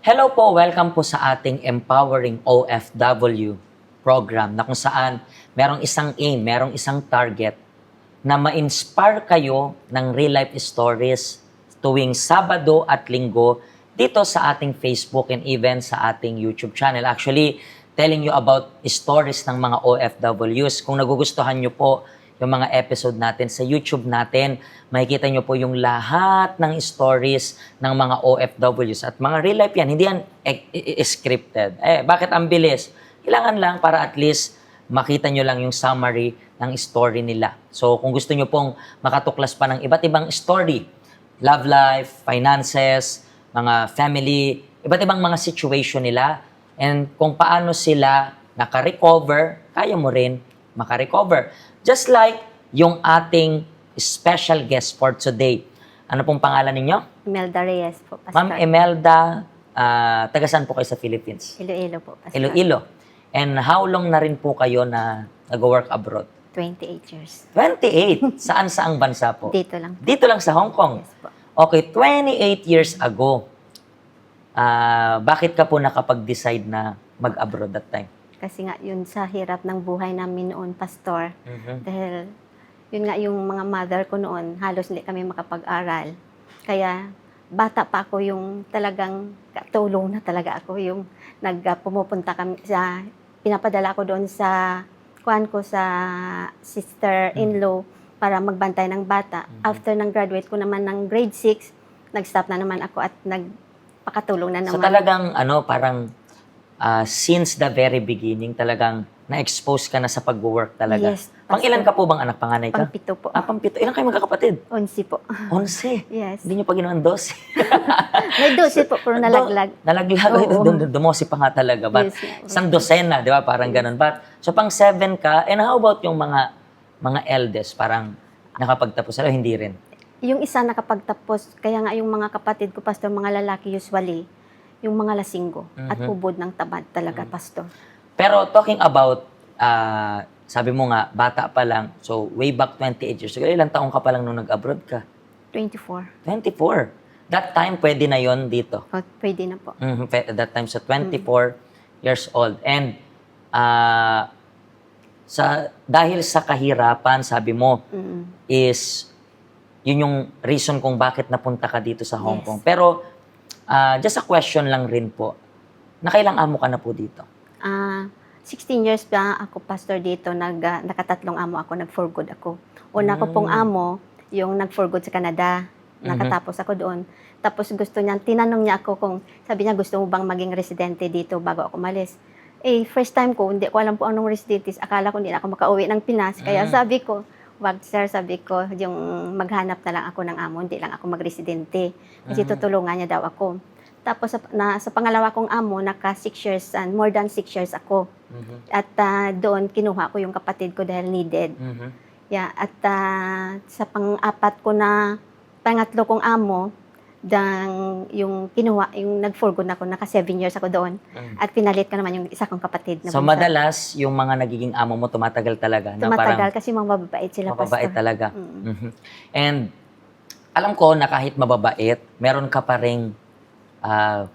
Hello po, welcome po sa ating Empowering OFW program na kung saan merong isang aim, merong isang target na ma-inspire kayo ng real life stories tuwing Sabado at Linggo dito sa ating Facebook and even sa ating YouTube channel. Actually, telling you about stories ng mga OFWs. Kung nagugustuhan nyo po yung mga episode natin sa YouTube natin, makikita nyo po yung lahat ng stories ng mga OFWs at mga real life yan. Hindi yan scripted. Bakit ang bilis? Kailangan lang para at least makita nyo lang yung summary ng story nila. So kung gusto nyo pong makatuklas pa ng iba't ibang story, love life, finances, mga family, iba't ibang mga situation nila, and kung paano sila naka-recover, kaya mo rin maka-recover. Just like yung ating special guest for today. Ano pong pangalan ninyo? Imelda Reyes po, Pastor. Ma'am Imelda, taga saan po kayo sa Philippines? Iloilo po, Pastor. Iloilo. And how long na rin po kayo na nag-work abroad? 28 years. 28? Saan-saang bansa po? Dito lang. Dito lang sa Hong Kong? Yes po. Okay, 28 years ago, bakit ka po nakapag-decide na mag-abroad that time? Kasi nga yun sa hirap ng buhay namin noon, Pastor. Dahil yun nga yung mga mother ko noon, halos hindi kami makapag-aral. Kaya bata pa ako yung talagang katulong na talaga ako. Yung pumupunta kami sa, pinapadala ko doon sa, kuhan ko sa sister-in-law para magbantay ng bata. After ng graduate ko naman ng grade 6, nag-stop na naman ako at nagpakatulong na naman. So talagang parang since the very beginning, talagang na-expose ka na sa pag-work talaga. Yes, Pang ilan ka po bang anak? Panganay ka? Pang-pito po. Pang-pito. Ilan kayo magkakapatid? 11 po. 11. Yes. Hindi nyo pa ginawan 12. May 12 po, pero nalaglag. Nalaglag. Oo. Dumosi pa nga talaga. But Yes. isang dosena, di ba? Parang ganun. But, so pang 7 ka. And how about yung mga eldest? Parang nakapagtapos sila? Hindi rin. Yung isa nakapagtapos, kaya nga yung mga kapatid ko, Pastor, mga lalaki usually, yung mga lasinggo at ubod ng tamad talaga, Pastor. Pero talking about, sabi mo nga, bata pa lang. So, way back 28 years ago, ilang taong ka pa lang nung nag-abroad ka? 24. 24. That time, pwede na yon dito. O, pwede na po. That time, so 24 years old. And, dahil sa kahirapan, sabi mo, is, yun yung reason kung bakit napunta ka dito sa Hong Yes. Kong. Pero, just a question lang rin po, nakailang amo ka na po dito? 16 years pa ako, Pastor, dito. Nakatatlong amo ako, nag-for good ako. Una ko pong amo, yung nag-for good sa Canada. Nakatapos ako doon. Tapos gusto niya, tinanong niya ako kung, sabi niya, gusto mo bang maging residente dito bago ako umalis? First time ko, hindi ko alam po anong residente. Akala ko hindi na ako makauwi ng Pinas. Kaya sabi ko, wag sir, sabi ko, yung maghanap na lang ako ng amo, hindi lang ako magresidente. Kasi tutulungan niya daw ako. Tapos sa pangalawa kong amo, naka 6 years, more than 6 years ako. At doon, kinuha ko yung kapatid ko dahil needed. Yeah, at sa pang-apat ko na, pangatlo kong amo, yung kinuha, yung nag-for good ako, naka 7 years ako doon. At pinalit ko naman yung isa kong kapatid. Na So, bunso. madalas, yung mga nagiging amo mo, tumatagal talaga. Na Tumatagal parang, kasi mga mababait sila, mababait Pastor. talaga. And, alam ko na kahit mababait, meron ka pa rin,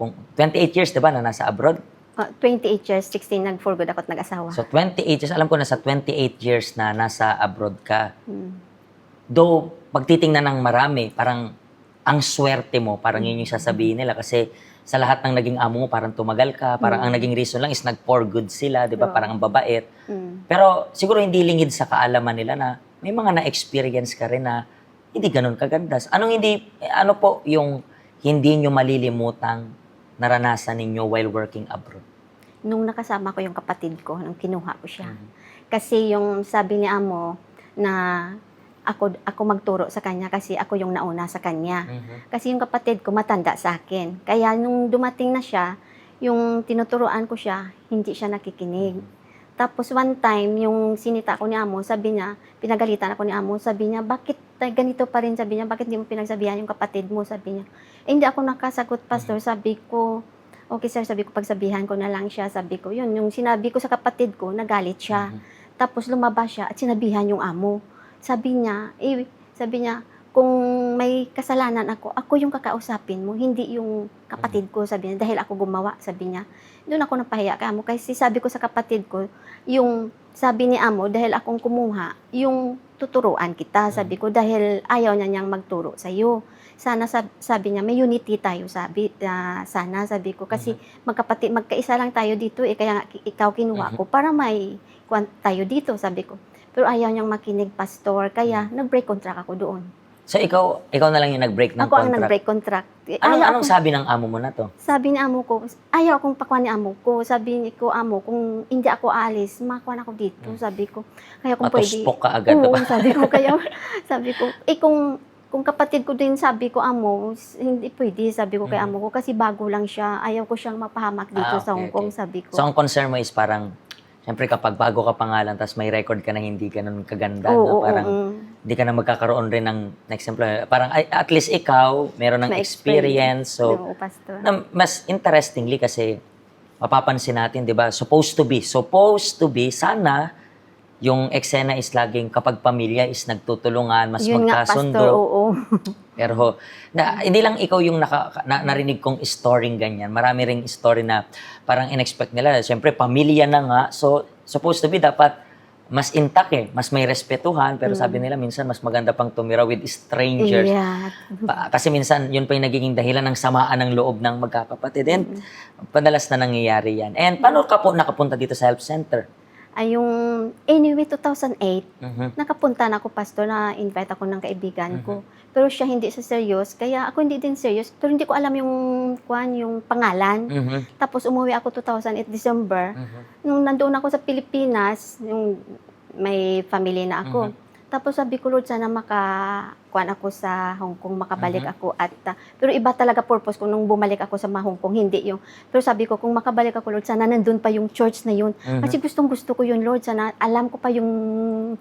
kung 28 years, di ba, na nasa abroad? 28 years, 16 nag-for good ako at nag-asawa. So, 28 years, alam ko na sa 28 years na nasa abroad ka. Though, pagtitingnan ng marami, parang ang swerte mo, parang yun yung sasabihin nila. Kasi sa lahat ng naging amo mo, parang tumagal ka. Parang ang naging reason lang is nag-for good sila, di ba? Parang ang babait. Pero siguro hindi lingid sa kaalaman nila na may mga na-experience ka rin na hindi ganun kaganda. Ano po yung hindi nyo malilimutang naranasan ninyo while working abroad? Nung nakasama ko yung kapatid ko, nung kinuha ko siya. Kasi yung sabi ni amo na ako magturo sa kanya kasi ako yung nauna sa kanya. Kasi yung kapatid ko matanda sa akin. Kaya nung dumating na siya, yung tinuturuan ko siya, hindi siya nakikinig. Tapos one time, yung sinita ko ni amo, sabi niya, pinagalitan ako ni amo, sabi niya, bakit ganito pa rin, sabi niya, bakit hindi mo pinagsabihan yung kapatid mo, sabi niya. Hindi ako nakasagot, Pastor, sabi ko, okay sir, sabi ko, pagsabihan ko na lang siya, sabi ko, yun, yung sinabi ko sa kapatid ko, nagalit siya. Tapos lumabas siya at sinabihan yung amo. Sabi niya, kung may kasalanan ako yung kakausapin mo, hindi yung kapatid ko, sabi niya, dahil ako gumawa, sabi niya. Doon ako napahiya kay amo, kasi sabi ko sa kapatid ko, yung sabi ni amo, dahil akong kumuha, yung tuturuan kita, sabi ko, dahil ayaw niya niyang magturo sa iyo. Sana, sabi niya, may unity tayo, sana, sabi ko, kasi magkapatid, magkaisa lang tayo dito, kaya nga, ikaw kinuha ko, para may tayo dito, sabi ko. Pero ayaw niyang makinig, pastor, kaya nag-break contract ako doon. So ikaw na lang yung nag-break ng Ako ang contract. nag-break contract. Anong sabi ng amo mo na to? Sabi ni amo ko, ayaw akong pakuha ni amo ko. Sabi ni ko, amo, kung hindi ako aalis, makuha ako dito. Sabi ko, kaya kung pwede. Matuspok ka agad. Oo, sabi ko, kaya, sabi ko, kung kapatid ko din, sabi ko, amo, hindi pwede, sabi ko kay amo ko, kasi bago lang siya, ayaw ko siyang mapahamak dito sa Hong Kong, sabi ko. So ang concern mo is parang, siyempre kapag bago ka pangalan, tapos may record ka na hindi ganun kaganda, Oo, parang hindi ka na magkakaroon rin ng next employer. Parang at least ikaw, meron ng experience. So, Oo, pastor. na, mas interestingly kasi, mapapansin natin, di ba, supposed to be, sana, yung eksena is laging kapag pamilya is nagtutulungan, mas Yun nga, magkasundo. pastor, oo. Pero hindi lang ikaw yung narinig kong story ganyan. Marami ring story na parang in-expect nila. Siyempre, pamilya na nga. So, supposed to be dapat mas intact mas may respetuhan. Pero sabi nila minsan mas maganda pang tumira with strangers. Yeah. Kasi minsan yun pa yung nagiging dahilan ng samaan ng loob ng magkakapatid. And padalas na nangyayari yan. And paano ka po nakapunta dito sa health center? Ay, yung anyway, 2008, nakapunta na ako, pastor, na invite ako ng kaibigan ko. Pero siya hindi sa serious, kaya ako hindi din serious. Pero hindi ko alam yung pangalan. Tapos umuwi ako 2008 December. Nung nandoon ako sa Pilipinas, yung may family na ako. Tapos sabi ko, Lord, sana makakuan ako sa Hong Kong, makabalik ako. Pero iba talaga purpose ko nung bumalik ako sa Hong Kong, hindi yung. Pero sabi ko, kung makabalik ako, Lord, sana nandun pa yung church na yun. Kasi gustong-gusto ko yun, Lord, sana alam ko pa yung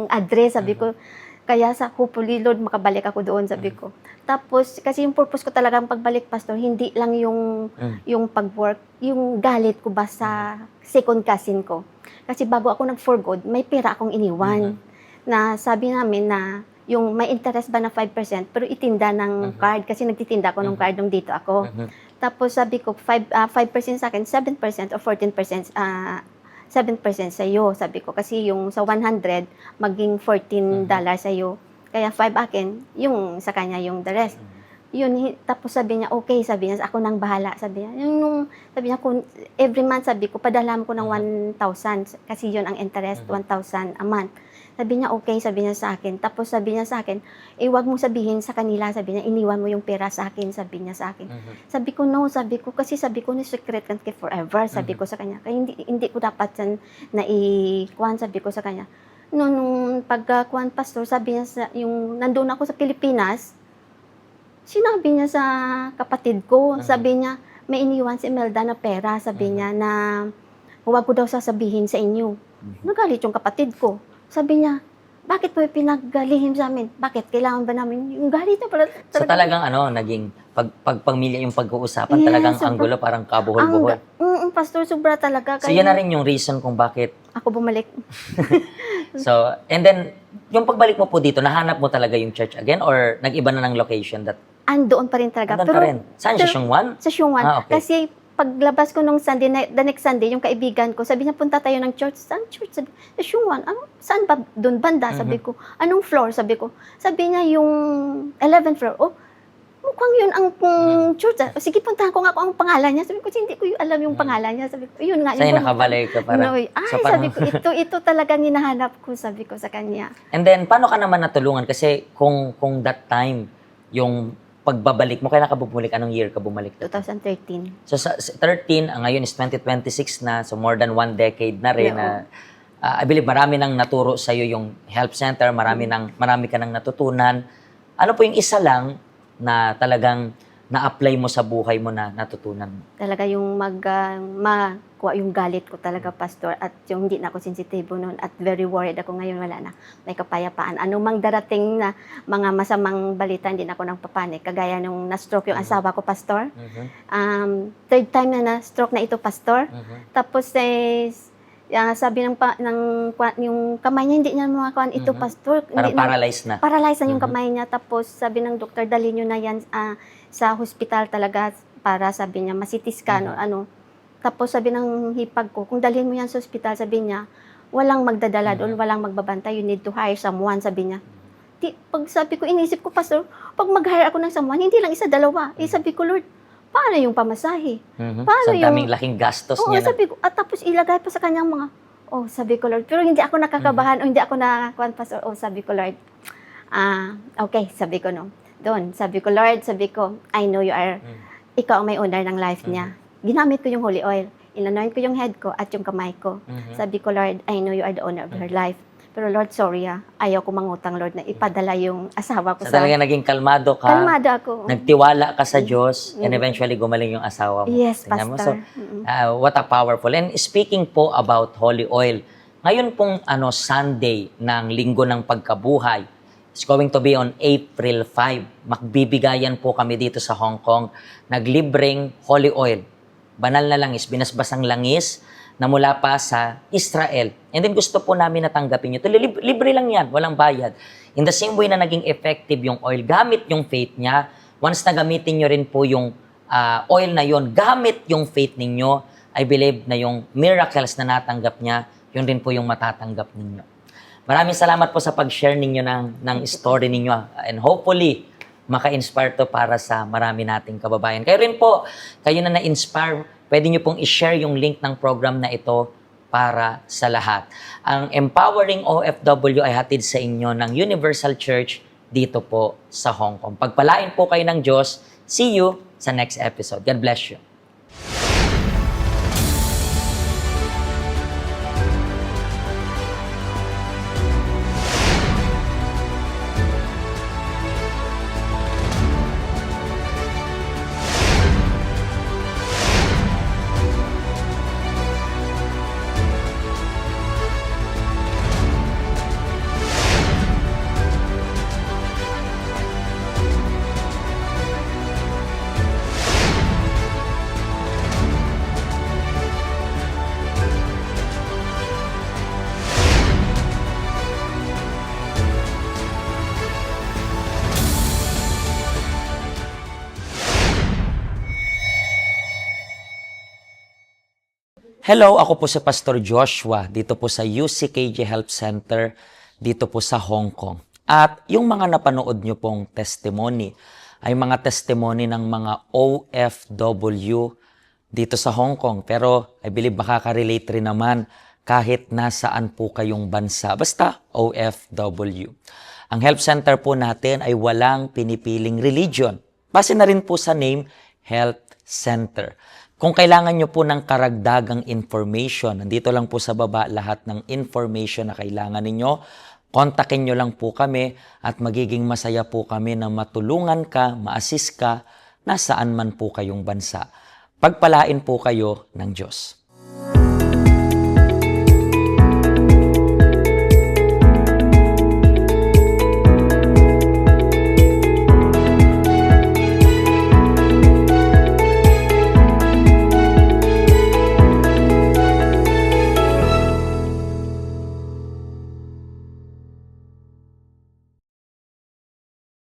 address, sabi ko. Kaya hopefully, Lord, makabalik ako doon, sabi ko. Tapos, kasi yung purpose ko talagang pagbalik, pastor, hindi lang yung pag-work, yung galit ko ba sa second cousin ko. Kasi bago ako nag-for good, may pera akong iniwan. Na sabi namin na yung may interest ba na 5%, pero itinda ng card, kasi nagtitinda ako ng card nung dito ako. Tapos sabi ko, 5% sa akin, 7% or 14%, 7% sa iyo, sabi ko. Kasi yung sa 100, maging $14 sa iyo. Kaya 5 akin, yung sa kanya yung the rest. Yun, tapos sabi niya, okay, sabi niya, ako nang bahala, sabi niya. Sabi niya, kung every month, sabi ko, padala mo ko ng 1,000, kasi yun ang interest, 1,000 a month. Sabi niya, okay, sabi niya sa akin. Tapos sabi niya sa akin, wag mo sabihin sa kanila, sabi niya, iniwan mo yung pera sa akin, sabi niya sa akin. Sabi ko, no, sabi ko, kasi sabi ko, ni secret can keep forever, sabi ko sa kanya. Kaya hindi ko dapat yan na sabi ko sa kanya. Nung pagkuhan, pastor, sabi niya, yung nandun ako sa Pilipinas, sinabi niya sa kapatid ko, sabi niya, may iniwan si Imelda na pera, sabi niya, na huwag ko daw sasabihin sa inyo. Nagalit yung kapatid ko. Sabi niya, bakit po pinaggalihim sa amin? Bakit? Kailangan ba namin? Yung galit na pala. So talagang naging pagpamilya yung pag-uusapan, talagang anggulo, parang kabuhol-buhol. Pastor, sobra talaga. So yan na rin yung reason kung bakit. Ako bumalik. So, and then, yung pagbalik mo po dito, nahanap mo talaga yung church again or nag-iba na ng location? Andoon pa rin talaga. Andoon pa rin. Saan? Sa Xiongwan? Sa Xiongwan. Okay. Kasi paglabas ko nung Sunday, the next Sunday, yung kaibigan ko, sabi niya, punta tayo ng church. Saan church? Sabi, sa Xiongwan. Saan ba? Doon banda? Sabi ko. Anong floor? Sabi ko. Sabi niya, yung 11th floor. Oh, mukhang yun ang church. Sige, puntahan ko nga ang pangalan niya. Sabi ko, hindi ko alam yung pangalan niya. Sabi ko, yun nga. Sa'yo nakabalik ka parang. So, sabi ko, ito talagang hinahanap ko, sabi ko sa kanya. And then, paano ka naman natulungan? Kasi kung that time, yung pagbabalik mo, kailan ka bumalik? Anong year ka bumalik? 2013. So, sa 13, ngayon is 2026 na. So, more than 1 decade na rin. Yeah. I believe marami nang naturo sa'yo yung health center. Marami ka nang natutunan. Ano po yung isa lang na talagang na-apply mo sa buhay mo na natutunan mo? Talaga yung makuha yung galit ko talaga, pastor, at yung hindi na ako sensitibo noon at very worried ako ngayon, wala na. May kapayapaan. Anumang darating na mga masamang balita, hindi na ako nang papanik. Kagaya nung na-stroke yung asawa ko, pastor. Third time na na-stroke na ito, pastor. Tapos sabi yung kamay niya, hindi niya makakuan ito, Mhm. pastor. Parang Hindi na, paralyzed na. paralyzed na yung Mhm. kamay niya. Tapos sabi ng doktor, dali nyo na yan sa hospital talaga para sabi niya, ma-CT scan o ano. Tapos sabi ng hipag ko, kung dalhin mo yan sa hospital, sabi niya, walang magdadala doon, walang magbabantay, you need to hire someone, sabi niya. Pag sabi ko, inisip ko, pastor, pag mag-hire ako ng someone, hindi lang isa, dalawa. Sabi ko, Lord, paano yung pamasahe? Paano Sa daming laking gastos Oo, niya na. sabi ko, at tapos ilagay pa sa kanyang mga, sabi ko, Lord, pero hindi ako nakakabahan o hindi ako nakakuan, pastor. Sabi ko, Lord, okay, sabi ko, no. Doon, sabi ko, Lord, sabi ko, I know you are, ikaw ang may owner ng life niya. Ginamit ko yung holy oil. Inanoint ko yung head ko at yung kamay ko. Sabi ko, Lord, I know you are the owner of her life. Pero Lord, sorry ayaw ko mangutang, Lord, na ipadala yung asawa ko So talaga naging kalmado ka, Kalmado ako. nagtiwala ka sa Diyos, and eventually gumaling yung asawa mo. Yes, Tingnan mo. pastor. So, what a powerful. And speaking po about holy oil, ngayon pong Sunday ng Linggo ng Pagkabuhay, it's going to be on April 5. Magbibigayan po kami dito sa Hong Kong, naglibreng holy oil. Banal na langis, binasbasang langis, na mula pa sa Israel. And then gusto po namin natanggapin nyo. Libre lang yan, walang bayad. In the same way na naging effective yung oil, gamit yung faith niya. Once na gamitin nyo rin po yung oil na yon, gamit yung faith ninyo, I believe na yung miracles na natanggap niya, yun rin po yung matatanggap ninyo. Maraming salamat po sa pag-share ninyo ng story ninyo. And hopefully, maka-inspire to para sa marami nating kababayan. Kayo rin po, kayo na na-inspire, pwede nyo pong i-share yung link ng program na ito para sa lahat. Ang Empowering OFW ay hatid sa inyo ng Universal Church dito po sa Hong Kong. Pagpalain po kayo ng Diyos. See you sa next episode. God bless you. Hello, ako po si Pastor Joshua dito po sa UCKJ Health Center dito po sa Hong Kong. At yung mga napanood nyo pong testimony ay mga testimony ng mga OFW dito sa Hong Kong. Pero I believe makaka-relate rin naman kahit nasaan po kayong bansa. Basta OFW. Ang health center po natin ay walang pinipiling religion. Base na rin po sa name, Health Center. Kung kailangan nyo po ng karagdagang information, nandito lang po sa baba lahat ng information na kailangan ninyo. Kontakin nyo lang po kami at magiging masaya po kami na matulungan ka, ma-assist ka, nasaan man po kayong bansa. Pagpalain po kayo ng Diyos.